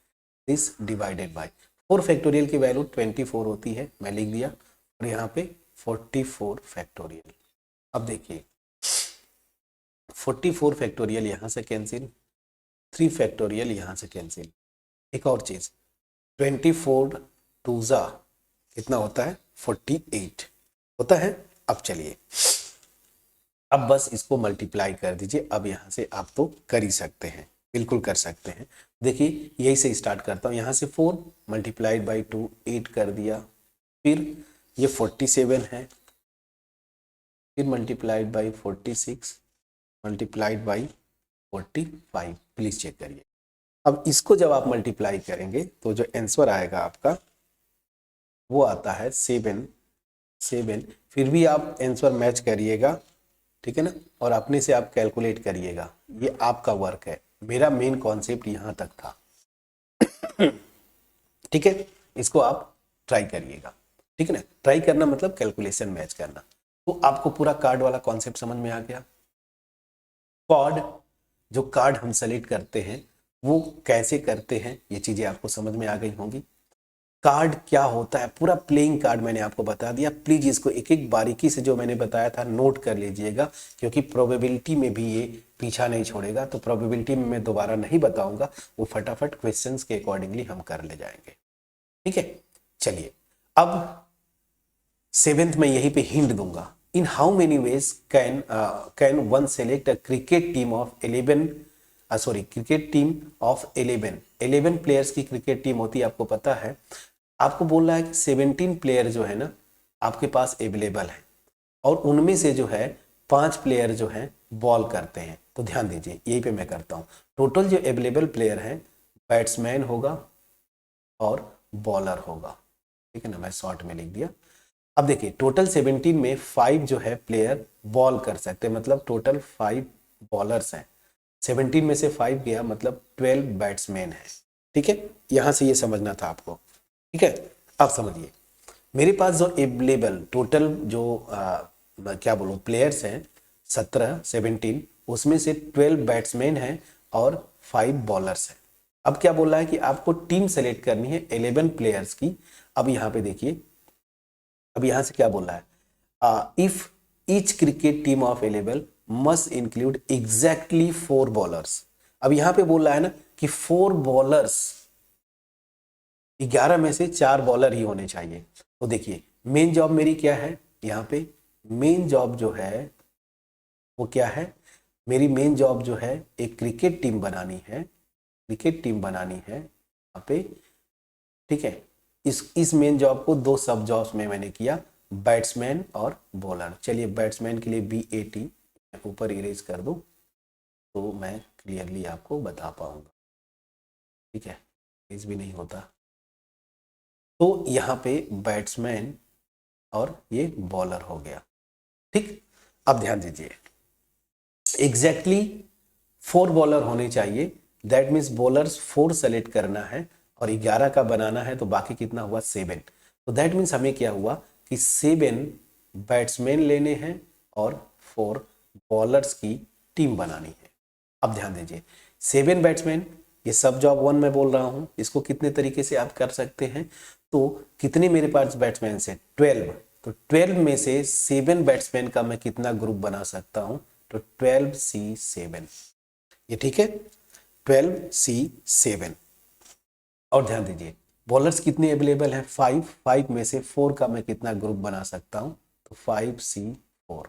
दिस डिवाइडेड बाई 4 फैक्टोरियल की वैल्यू 24 होती है, मैं लिख दिया, और यहाँ पे 44 फैक्टोरियल। अब देखिए 44 फैक्टोरियल यहाँ से कैंसिल, 3 फैक्टोरियल यहाँ से कैंसिल। एक और चीज 24 टूजा कितना होता है 48 होता है। अब चलिए अब बस इसको मल्टीप्लाई कर दीजिए, अब यहाँ से आप तो कर ही सकते हैं, बिल्कुल कर सकते हैं। देखिए यही से स्टार्ट करता हूँ, यहाँ से 4 मल्टीप्लाइड बाई 2 8 कर दिया, फिर ये 47 है, फिर multiplied by 46 multiplied by 45। Please check करिए। अब इसको जब आप मल्टीप्लाई करेंगे तो जो आंसर आएगा आपका वो आता है 7 7, फिर भी आप आंसर मैच करिएगा, ठीक है ना, और अपने से आप कैलकुलेट करिएगा। ये आपका वर्क है, मेरा मेन कॉन्सेप्ट यहाँ तक था, ठीक है। इसको आप ट्राई करिएगा, ठीक है ना। ट्राई करना मतलब कैलकुलेशन मैच करना। तो आपको पूरा कार्ड वाला कॉन्सेप्ट समझ में आ गया। कार्ड, जो कार्ड हम सेलेक्ट करते हैं वो कैसे करते हैं, ये चीजें आपको समझ में आ गई होंगी। कार्ड क्या होता है, पूरा प्लेइंग कार्ड मैंने आपको बता दिया। प्लीज इसको एक एक बारीकी से जो मैंने बताया था नोट कर लीजिएगा, क्योंकि प्रोबेबिलिटी में भी ये पीछा नहीं छोड़ेगा। तो प्रोबेबिलिटी में मैं दोबारा नहीं बताऊंगा, वो फटाफट क्वेश्चंस के अकॉर्डिंगली हम कर ले जाएंगे, ठीक है। चलिए, अब 7th में यहीं पे हिंट दूंगा। In how many ways can one select a cricket team of 11, cricket team of 11 players की क्रिकेट टीम होती है, आपको पता है। आपको बोल रहा है कि 17 प्लेयर जो है ना आपके पास अवेलेबल है, और उनमें से जो है 5 प्लेयर जो है बॉल करते हैं। तो ध्यान दीजिए, यहीं पे मैं करता हूँ। टोटल जो अवेलेबल प्लेयर है, बैट्समैन होगा और बॉलर होगा, ठीक है ना, मैं शॉर्ट में लिख दिया। अब देखिए, टोटल 17 में 5 जो है प्लेयर बॉल कर सकते हैं, मतलब टोटल 5 बॉलर्स हैं। 17 में से 5 गया, मतलब 12 बैट्समैन है, ठीक है। यहां से ये समझना था आपको, ठीक है। अब समझिए, मेरे पास जो अवेलेबल टोटल जो क्या बोलूं प्लेयर्स हैं 17 उसमें से 12 बैट्समैन हैं और 5 बॉलर्स हैं। अब क्या बोल रहा है कि आपको टीम सेलेक्ट करनी है 11 प्लेयर्स की। अब यहाँ पे देखिए, अब यहां से क्या बोल रहा है, if each cricket team of 11 must include exactly 4 bowlers. अब यहां पे बोल रहा है ना कि 4 बॉलर्स, 11 में से 4 बॉलर ही होने चाहिए। तो देखिए, मेन जॉब मेरी क्या है यहाँ पे, मेन जॉब जो है वो क्या है, मेरी मेन जॉब जो है एक क्रिकेट टीम बनानी है, क्रिकेट टीम बनानी है यहाँ पे, ठीक है। इस मेन जॉब को 2 सब जॉब्स में मैंने किया, बैट्समैन और बॉलर। चलिए, बैट्समैन के लिए BAT ऊपर इरेज कर दूं तो मैं क्लियरली आपको बता पाऊंगा, ठीक है, इरेज भी नहीं होता। तो यहाँ पे बैट्समैन और ये बॉलर हो गया, ठीक। अब ध्यान दीजिए, एग्जैक्टली 4 बॉलर होने चाहिए, दैट मीन्स बॉलर्स 4 सेलेक्ट करना है और 11 का बनाना है, तो बाकी कितना हुआ 7। तो दैट मीन्स हमें क्या हुआ कि 7 बैट्समैन लेने हैं और 4 बॉलर्स की टीम बनानी है। अब ध्यान दीजिए, 7 बैट्समैन, ये सब जॉब 1 में बोल रहा हूं, इसको कितने तरीके से आप कर सकते हैं। तो कितने मेरे पास बैट्समैन से 12, तो 12 में से 7 बैट्समैन का मैं कितना ग्रुप बना सकता हूं, तो 12C7, ये ठीक है, 12C7। और ध्यान दीजिए, बॉलर्स कितने अवेलेबल हैं 5 में से 4 का मैं कितना ग्रुप बना सकता हूं, तो 5C4,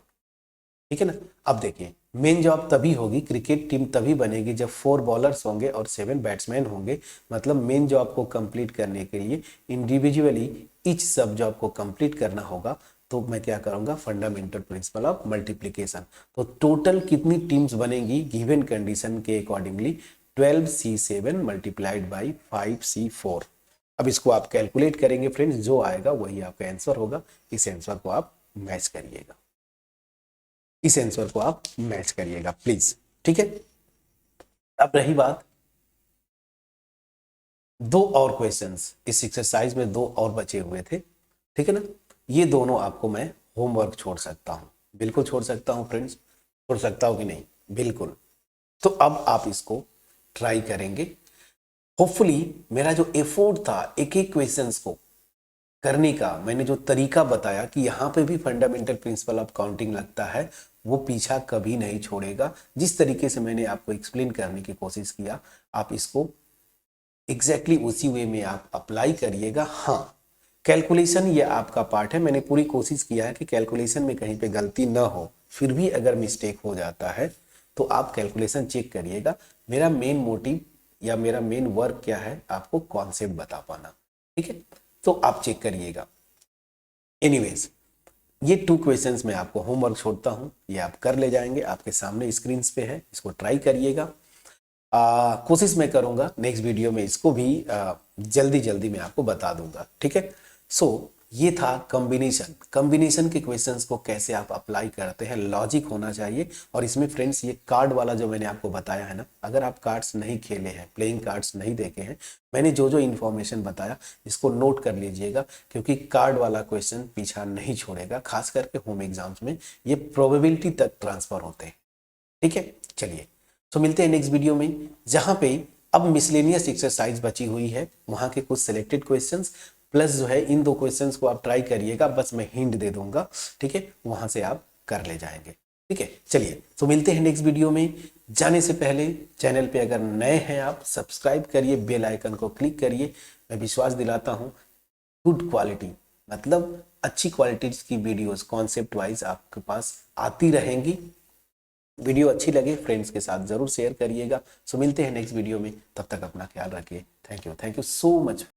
ठीक है ना। अब देखिए, मेन जॉब तभी होगी, क्रिकेट टीम तभी बनेगी जब 4 बॉलर्स होंगे और 7 बैट्समैन होंगे। मतलब मेन जॉब को कंप्लीट करने के लिए इंडिविजुअली ईच सब जॉब को कंप्लीट करना होगा। तो मैं क्या करूंगा, फंडामेंटल प्रिंसिपल ऑफ मल्टीप्लीकेशन। तो टोटल कितनी टीम्स बनेगी गिवन कंडीशन के accordingly, 12C7 multiplied by 5C4। अब इसको आप कैलकुलेट करेंगे फ्रेंड्स, जो आएगा वही आपका आंसर होगा। इस आंसर को आप मैच करिएगा, इस आंसर को आप मैच करिएगा प्लीज, ठीक है। अब रही बात 2 और क्वेश्चंस, इस एक्सरसाइज में 2 और बचे हुए थे, ठीक है ना। ये दोनों आपको मैं होमवर्क छोड़ सकता हूं, बिल्कुल छोड़ सकता हूं फ्रेंड्स, छोड़ सकता हूं कि नहीं, बिल्कुल। तो अब आप इसको ट्राई करेंगे। होपफुली मेरा जो एफर्ट था एक एक क्वेश्चंस को करने का, मैंने जो तरीका बताया कि यहाँ पे भी फंडामेंटल प्रिंसिपल ऑफ काउंटिंग लगता है, वो पीछा कभी नहीं छोड़ेगा। जिस तरीके से मैंने आपको एक्सप्लेन करने की कोशिश किया, आप इसको एग्जैक्टली उसी वे में आप अप्लाई करिएगा। हाँ, कैलकुलेशन ये आपका पार्ट है, मैंने पूरी कोशिश किया है कि कैलकुलेशन में कहीं पे गलती ना हो। फिर भी अगर मिस्टेक हो जाता है तो आप कैलकुलेशन चेक करिएगा। मेरा मेन मोटिव या मेरा मेन वर्क क्या है, आपको कॉन्सेप्ट बता पाना, ठीक है। तो आप चेक करिएगा। एनीवेज, ये 2 क्वेश्चंस मैं आपको होमवर्क छोड़ता हूं, ये आप कर ले जाएंगे, आपके सामने स्क्रीन पे है, इसको ट्राई करिएगा। कोशिश मैं करूंगा नेक्स्ट वीडियो में इसको भी जल्दी जल्दी मैं आपको बता दूंगा, ठीक है। सो ये था कॉम्बिनेशन के क्वेश्चंस को कैसे आप अप्लाई करते हैं, लॉजिक होना चाहिए। और इसमें फ्रेंड्स ये कार्ड वाला जो मैंने आपको बताया है ना, अगर आप कार्ड्स नहीं खेले हैं, प्लेइंग कार्ड्स नहीं देखे हैं, मैंने जो जो इन्फॉर्मेशन बताया इसको नोट कर लीजिएगा, क्योंकि कार्ड वाला क्वेश्चन पीछा नहीं छोड़ेगा, खास करके होम एग्जाम्स में ये प्रोबेबिलिटी तक ट्रांसफर होते हैं। ठीक है, चलिए तो मिलते हैं नेक्स्ट वीडियो में, जहां पे अब मिसलेनियस एक्सरसाइज बची हुई है, वहां के कुछ सिलेक्टेड क्वेश्चंस प्लस जो है इन 2 क्वेश्चंस को आप ट्राई करिएगा, बस मैं हिंट दे दूंगा। ठीक है, वहां से आप कर ले जाएंगे। ठीक है, चलिए तो मिलते हैं नेक्स्ट वीडियो में। जाने से पहले चैनल पे अगर नए हैं आप, सब्सक्राइब करिए, बेल आइकन को क्लिक करिए। मैं विश्वास दिलाता हूँ गुड क्वालिटी, मतलब अच्छी क्वालिटीज की वीडियोस कॉन्सेप्ट वाइज आपके पास आती रहेंगी। वीडियो अच्छी लगे फ्रेंड्स के साथ जरूर शेयर करिएगा। सो मिलते हैं नेक्स्ट वीडियो में, तब तक अपना ख्याल रखिए। Thank you so much.